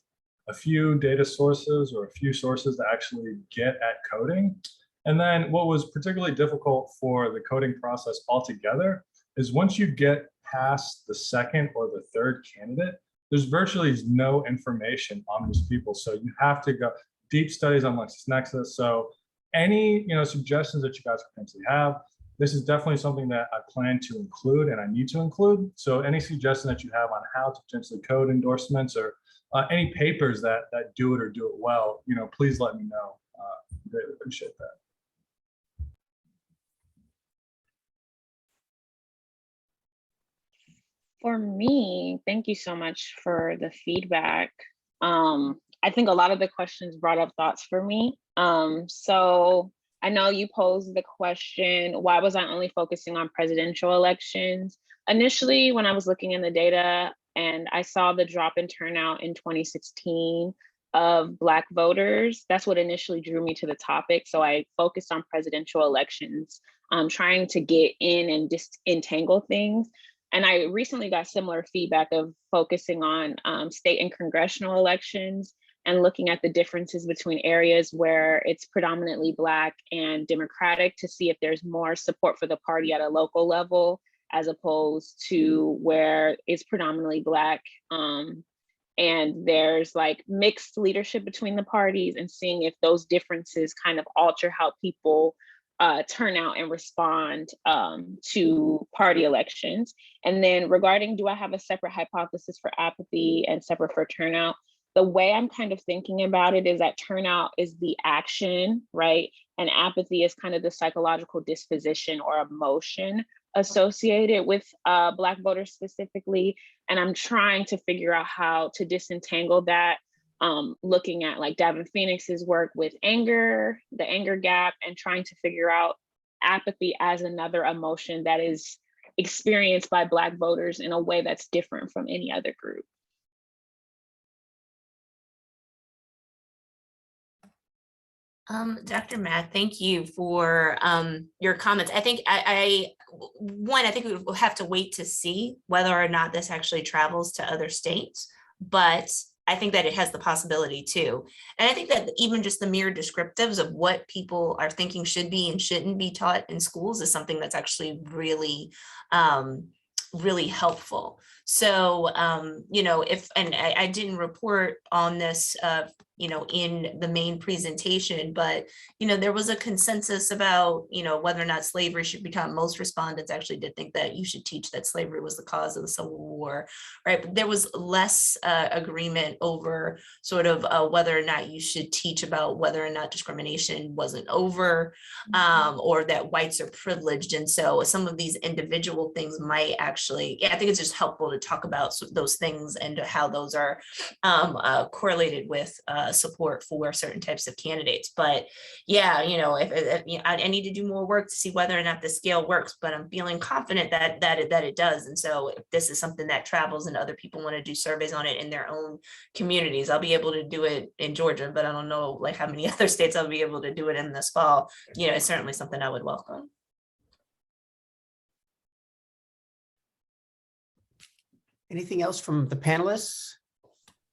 Speaker 4: a few data sources or a few sources to actually get at coding. And then what was particularly difficult for the coding process altogether is once you get past the second or the third candidate, there's virtually no information on these people. So you have to go deep studies on LexisNexis. So any suggestions that you guys potentially have, this is definitely something that I plan to include and I need to include. So any suggestion that you have on how to potentially code endorsements, or any papers that do it or do it well, please let me know. Greatly appreciate that.
Speaker 5: For me, thank you so much for the feedback. I think a lot of the questions brought up thoughts for me. So I know you posed the question, why was I only focusing on presidential elections? Initially, when I was looking in the data and I saw the drop in turnout in 2016 of Black voters, that's what initially drew me to the topic. So I focused on presidential elections, trying to get in and disentangle things. And I recently got similar feedback of focusing on state and congressional elections and looking at the differences between areas where it's predominantly Black and Democratic to see if there's more support for the party at a local level, as opposed to where it's predominantly Black and there's like mixed leadership between the parties, and seeing if those differences kind of alter how people turn out and respond to party elections. And then regarding, do I have a separate hypothesis for apathy and separate for turnout? The way I'm kind of thinking about it is that turnout is the action, right? And apathy is kind of the psychological disposition or emotion associated with Black voters specifically. And I'm trying to figure out how to disentangle that, looking at like Davin Phoenix's work with anger, the anger gap, and trying to figure out apathy as another emotion that is experienced by Black voters in a way that's different from any other group.
Speaker 6: Dr. Mack, thank you for your comments. I think I think we will have to wait to see whether or not this actually travels to other states, but I think that it has the possibility too. And I think that even just the mere descriptives of what people are thinking should be and shouldn't be taught in schools is something that's actually really, really helpful. So, I didn't report on this, in the main presentation, but, there was a consensus about, whether or not slavery should be taught. Most respondents actually did think that you should teach that slavery was the cause of the Civil War, right? But there was less agreement over sort of whether or not you should teach about whether or not discrimination wasn't over, or that whites are privileged. And so some of these individual things might actually, I think it's just helpful to talk about those things and how those are correlated with support for certain types of candidates. But yeah, if I need to do more work to see whether or not the scale works, but I'm feeling confident that it does. And so if this is something that travels and other people want to do surveys on it in their own communities, I'll be able to do it in Georgia, but I don't know like how many other states I'll be able to do it in this fall. It's certainly something I would welcome.
Speaker 3: Anything else from the panelists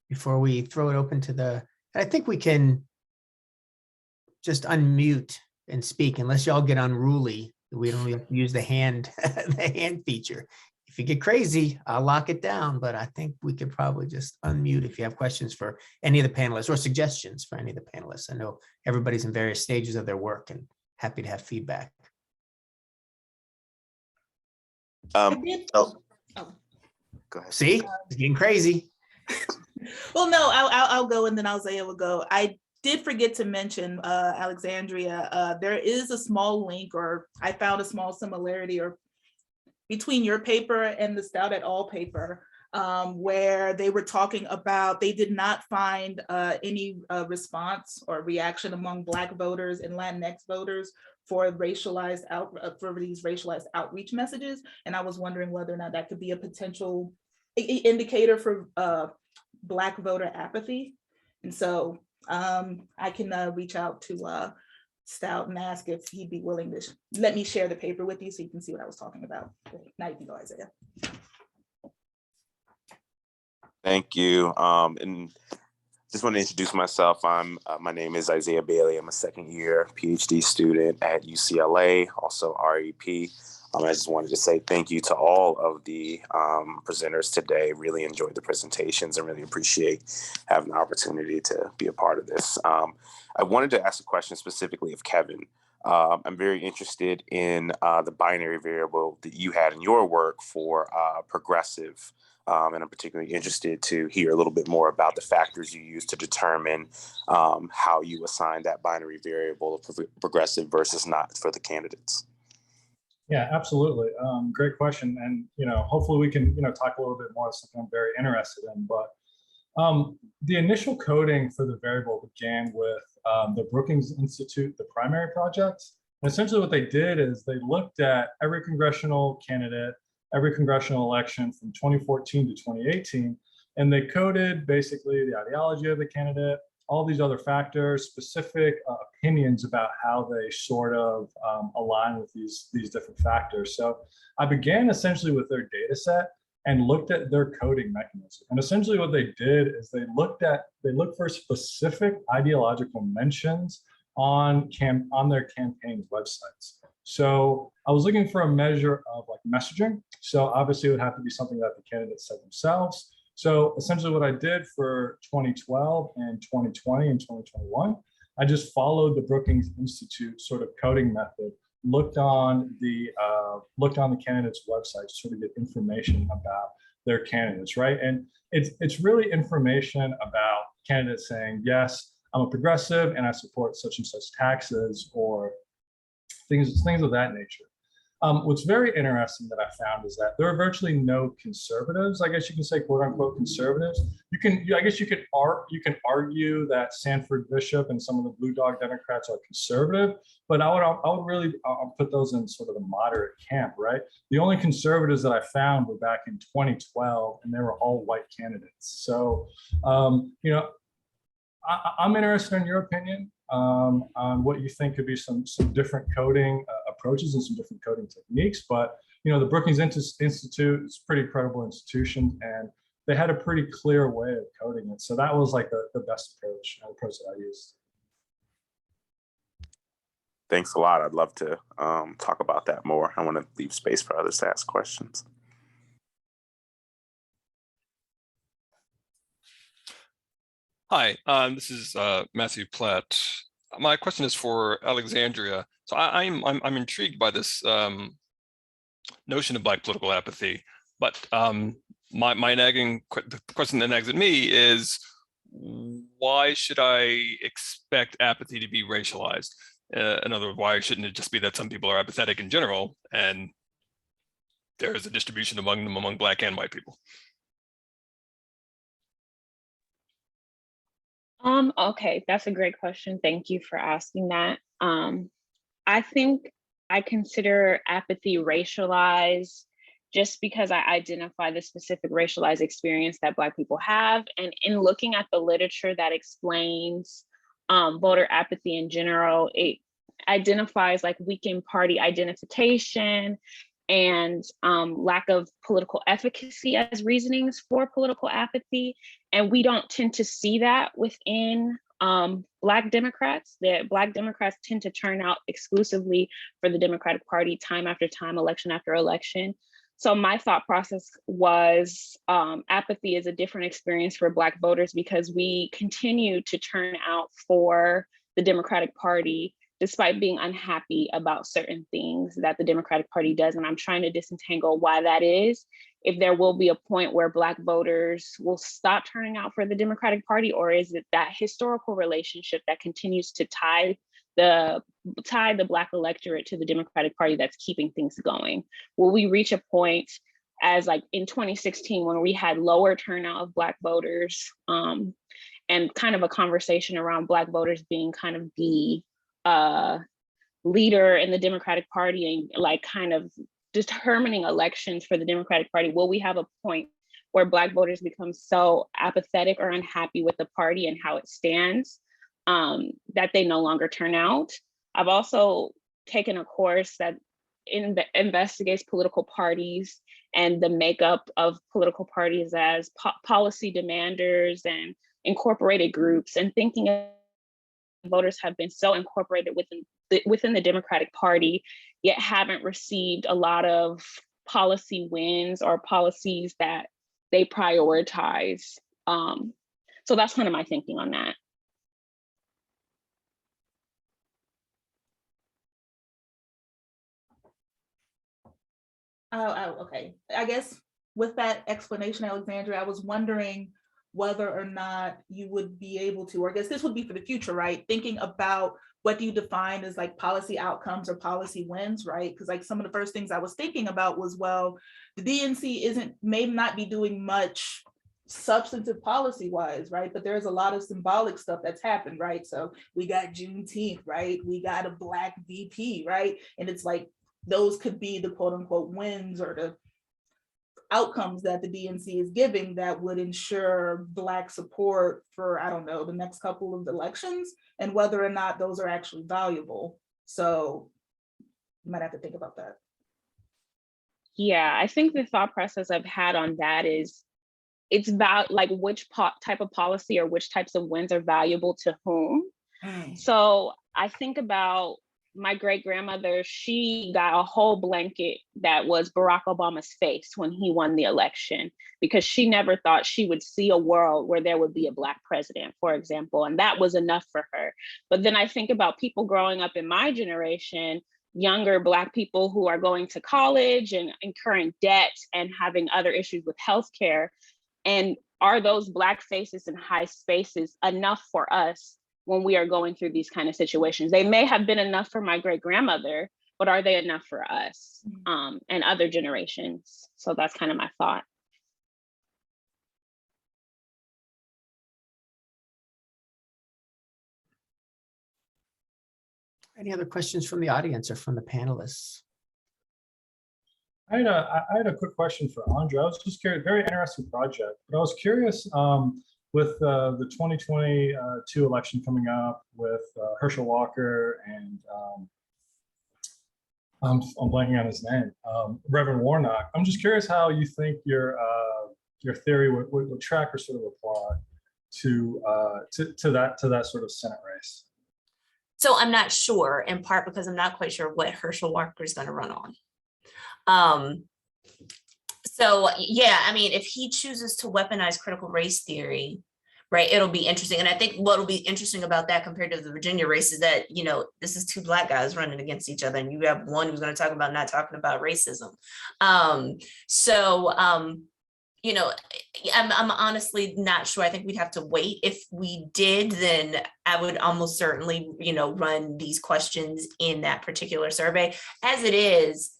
Speaker 3: before we throw it open to the, I think we can just unmute and speak unless y'all get unruly. We don't have to use the hand, the hand feature. If you get crazy, I'll lock it down, but I think we could probably just unmute if you have questions for any of the panelists or suggestions for any of the panelists. I know everybody's in various stages of their work and happy to have feedback.
Speaker 6: Oh,
Speaker 7: Go ahead.
Speaker 3: See, it's getting crazy.
Speaker 8: Well, no, I'll go and then Isaiah will go. I did forget to mention Alexandria. There is a small link, or I found a small similarity or between your paper and the Stout et al. Paper, where they were talking about they did not find any response or reaction among Black voters and Latinx voters for racialized for these racialized outreach messages, and I was wondering whether or not that could be a potential indicator for Black voter apathy. And so I can reach out to Stout and ask if he'd be willing to let me share the paper with you so you can see what I was talking about. Now you can go, Isaiah.
Speaker 9: Thank you. And just want to introduce myself. My name is Isaiah Bailey. I'm a second year PhD student at UCLA, also REP. I just wanted to say thank you to all of the presenters today. Really enjoyed the presentations and really appreciate having the opportunity to be a part of this. I wanted to ask a question specifically of Kevin. I'm very interested in the binary variable that you had in your work for progressive. And I'm particularly interested to hear a little bit more about the factors you use to determine how you assign that binary variable of progressive versus not for the candidates.
Speaker 4: Yeah, absolutely. Great question. And, hopefully we can, talk a little bit more. It's something I'm very interested in. But the initial coding for the variable began with the Brookings Institute, the primary project. And essentially what they did is they looked at every congressional candidate, every congressional election from 2014 to 2018, and they coded basically the ideology of the candidate, all these other factors, specific opinions about how they sort of align with these different factors. So I began essentially with their data set and looked at their coding mechanism. And essentially what they did is they looked for specific ideological mentions on their campaign websites. So I was looking for a measure of like messaging. So obviously it would have to be something that the candidates said themselves. So essentially what I did for 2012 and 2020 and 2021, I just followed the Brookings Institute sort of coding method, looked on the candidates' website to sort of get information about their candidates, right? And it's really information about candidates saying, yes, I'm a progressive and I support such and such taxes or things of that nature. What's very interesting that I found is that there are virtually no conservatives. I guess you can say "quote unquote" conservatives. I guess you can argue that Sanford Bishop and some of the Blue Dog Democrats are conservative, but I would really put those in sort of the moderate camp, right? The only conservatives that I found were back in 2012, and they were all white candidates. So, I'm interested in your opinion on what you think could be some different coding approaches and some different coding techniques. But the Brookings Institute is a pretty credible institution, and they had a pretty clear way of coding it. So that was like the best approach that I used.
Speaker 9: Thanks a lot. I'd love to talk about that more. I want to leave space for others to ask questions.
Speaker 10: Hi, this is Matthew Platt. My question is for Alexandria. So I'm intrigued by this notion of Black political apathy, but the question that nags at me is, why should I expect apathy to be racialized? In other words, why shouldn't it just be that some people are apathetic in general and there is a distribution among them among Black and white people?
Speaker 5: Okay, that's a great question. Thank you for asking that. I think I consider apathy racialized just because I identify the specific racialized experience that Black people have. And in looking at the literature that explains voter apathy in general, it identifies like weakened party identification and lack of political efficacy as reasonings for political apathy. And we don't tend to see that within Black Democrats. That Black Democrats tend to turn out exclusively for the Democratic Party time after time, election after election. So my thought process was apathy is a different experience for Black voters because we continue to turn out for the Democratic Party despite being unhappy about certain things that the Democratic Party does. And I'm trying to disentangle why that is. If there will be a point where Black voters will stop turning out for the Democratic Party, or is it that historical relationship that continues to tie the Black electorate to the Democratic Party that's keeping things going? Will we reach a point as like in 2016 when we had lower turnout of Black voters and kind of a conversation around Black voters being kind of the leader in the Democratic Party and like kind of determining elections for the Democratic Party? Will we have a point where Black voters become so apathetic or unhappy with the party and how it stands that they no longer turn out? I've also taken a course that investigates political parties and the makeup of political parties as policy demanders and incorporated groups, and thinking of voters have been so incorporated within the Democratic Party, yet haven't received a lot of policy wins or policies that they prioritize. So that's kind of my thinking on that.
Speaker 8: Oh, okay. I guess with that explanation, Alexandria, I was wondering whether or not you would be able to, or I guess this would be for the future, right? Thinking about what do you define as like policy outcomes or policy wins, right? Because like some of the first things I was thinking about was, well, the DNC may not be doing much substantive policy wise, right? But there's a lot of symbolic stuff that's happened, right? So we got Juneteenth, right? We got a Black VP, right? And it's like, those could be the quote unquote wins or the outcomes that the DNC is giving that would ensure Black support for, I don't know, the next couple of elections, and whether or not those are actually valuable. So you might have to think about that.
Speaker 5: Yeah, I think the thought process I've had on that is it's about like which type of policy or which types of wins are valuable to whom. So I think about my great grandmother. She got a whole blanket that was Barack Obama's face when he won the election, because she never thought she would see a world where there would be a Black president, for example. And that was enough for her. But then I think about people growing up in my generation, younger Black people who are going to college and incurring debt and having other issues with healthcare. And are those Black faces in high spaces enough for us when we are going through these kind of situations? They may have been enough for my great grandmother, but are they enough for us and other generations? So that's kind of my thought.
Speaker 3: Any other questions from the audience or from the panelists?
Speaker 4: I had a quick question for Andra. I was just curious, very interesting project, but I was curious with the 2022 election coming up with Herschel Walker and I'm blanking on his name, Reverend Warnock. I'm just curious how you think your theory would track or sort of apply to that sort of Senate race.
Speaker 6: So I'm not sure, in part because I'm not quite sure what Herschel Walker is going to run on. So yeah, I mean, if he chooses to weaponize critical race theory, right, it'll be interesting. And I think what'll be interesting about that compared to the Virginia race is that, you know, this is two Black guys running against each other, and you have one who's going to talk about not talking about racism. You know, I'm honestly not sure. I think we'd have to wait. If we did, then I would almost certainly, you know, run these questions in that particular survey. As it is,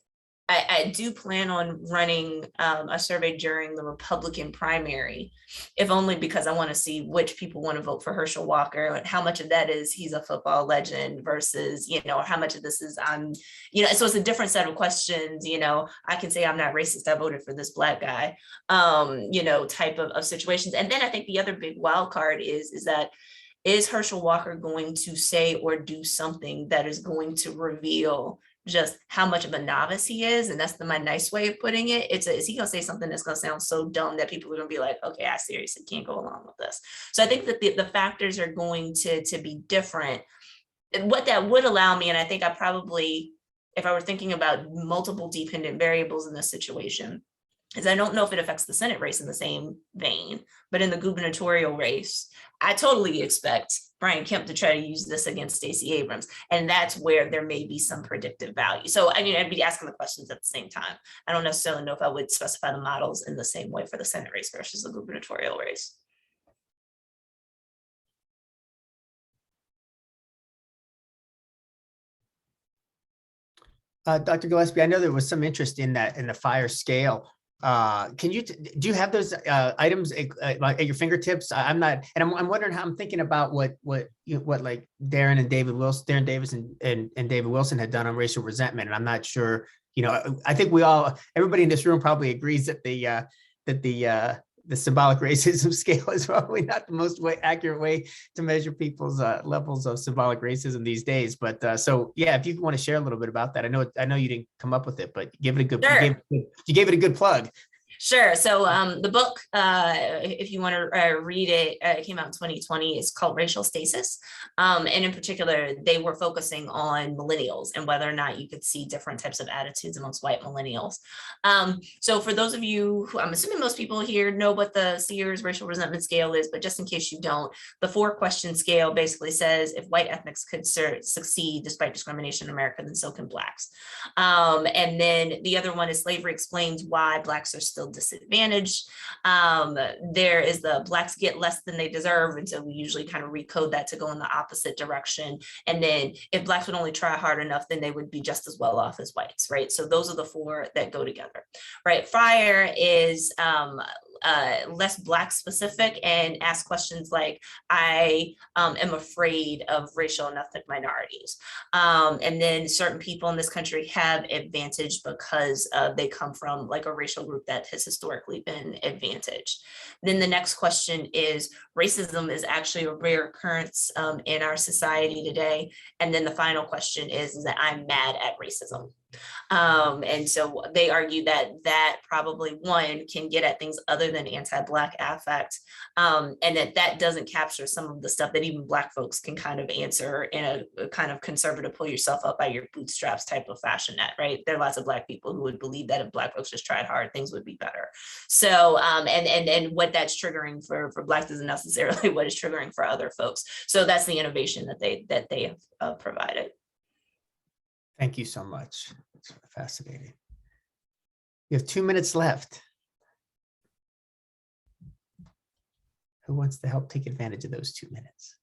Speaker 6: I do plan on running a survey during the Republican primary, if only because I want to see which people want to vote for Herschel Walker, and how much of that is he's a football legend versus, you know, how much of this is you know, so it's a different set of questions. You know, I can say I'm not racist, I voted for this Black guy, you know, type of situations. And then I think the other big wild card is that is Herschel Walker going to say or do something that is going to reveal just how much of a novice he is? And that's my nice way of putting it. Is he gonna say something that's gonna sound so dumb that people are gonna be like, okay, I seriously can't go along with this. So I think that the factors are going to be different. What that would allow me, and I think I probably, if I were thinking about multiple dependent variables in this situation, is I don't know if it affects the Senate race in the same vein, but in the gubernatorial race, I totally expect Brian Kemp to try to use this against Stacey Abrams. And that's where there may be some predictive value. So, I mean, I'd be asking the questions at the same time. I don't necessarily know if I would specify the models in the same way for the Senate race versus the gubernatorial race.
Speaker 3: Dr. Gillespie, I know there was some interest in that, in the fire scale. Do you have those items at your fingertips? I'm not, and I'm wondering how I'm thinking about what like Darren and David Wilson, Darren Davis and David Wilson had done on racial resentment. And I'm not sure, I think everybody in this room probably agrees that the symbolic racism scale is probably not the most accurate way to measure people's levels of symbolic racism these days. But so yeah, if you want to share a little bit about that, I know you didn't come up with it, but give it a good.
Speaker 6: Sure.
Speaker 3: You gave it a good plug.
Speaker 6: Sure. So the book, if you want to read it, it came out in 2020. It's called Racial Stasis. And in particular, they were focusing on millennials and whether or not you could see different types of attitudes amongst white millennials. So for those of you who, I'm assuming most people here know what the Sears racial resentment scale is, but just in case you don't, the 4-question scale basically says if white ethnics could succeed despite discrimination in America, then so can blacks. And then the other one is slavery explains why blacks are still disadvantaged. There is the blacks get less than they deserve, and so we usually kind of recode that to go in the opposite direction. And then if blacks would only try hard enough, then they would be just as well off as whites, right? So those are the 4 that go together, right? Fire is less black specific and ask questions like, I am afraid of racial and ethnic minorities. And then certain people in this country have advantage because they come from like a racial group that has historically been advantaged. Then the next question is, racism is actually a rare occurrence in our society today. And then the final question is that I'm mad at racism. And so they argue that probably one can get at things other than anti-Black affect, and that doesn't capture some of the stuff that even Black folks can kind of answer in a kind of conservative, pull yourself up by your bootstraps type of fashion net, right? There are lots of Black people who would believe that if Black folks just tried hard, things would be better. So, and what that's triggering for Blacks isn't necessarily what is triggering for other folks. So that's the innovation that they have provided.
Speaker 3: Thank you so much. It's fascinating. We have 2 minutes left. Who wants to help take advantage of those 2 minutes?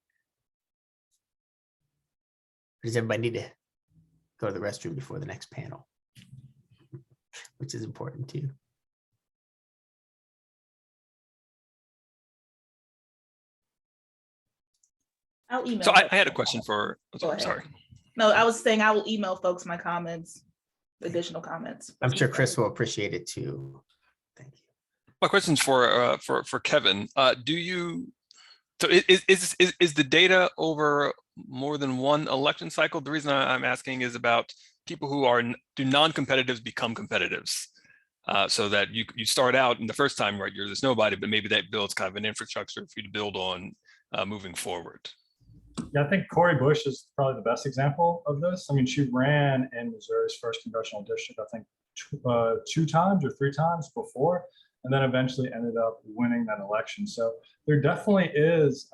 Speaker 3: Or does everybody need to go to the restroom before the next panel? Which is important too.
Speaker 8: I'll email.
Speaker 10: So I had a question for, sorry.
Speaker 8: No, I was saying I will email folks my comments, additional comments.
Speaker 3: I'm sure Chris will appreciate it too. Thank you.
Speaker 10: My question's for Kevin. So is the data over more than one election cycle? The reason I'm asking is about people who do non-competitives become competitives. So that you start out in the first time, right, you're this nobody, but maybe that builds kind of an infrastructure for you to build on moving forward.
Speaker 4: Yeah, I think Cori Bush is probably the best example of this. I mean, she ran in Missouri's first congressional district, I think 2 times or 3 times before, and then eventually ended up winning that election. So there definitely is,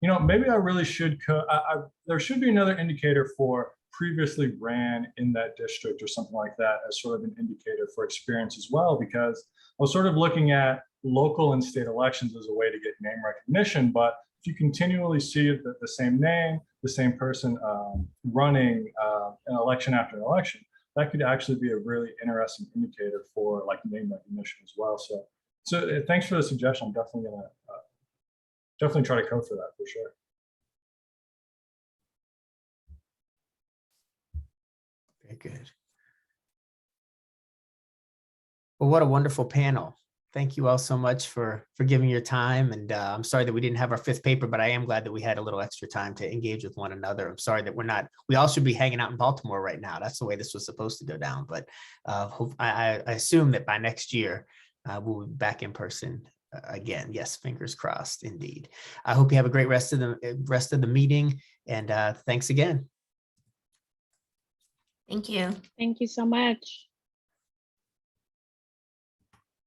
Speaker 4: maybe I really should, there should be another indicator for previously ran in that district or something like that as sort of an indicator for experience as well, because I was sort of looking at local and state elections as a way to get name recognition, but if you continually see the same name, the same person running an election after an election, that could actually be a really interesting indicator for like name recognition as well. So thanks for the suggestion. I'm definitely gonna try to code for that for sure.
Speaker 3: Very good. Well, what a wonderful panel. Thank you all so much for giving your time. And I'm sorry that we didn't have our fifth paper, but I am glad that we had a little extra time to engage with one another. I'm sorry that we all should be hanging out in Baltimore right now. That's the way this was supposed to go down. But I assume that by next year, we'll be back in person again. Yes, fingers crossed, indeed. I hope you have a great rest of the meeting. And thanks again.
Speaker 6: Thank you.
Speaker 5: Thank you so much.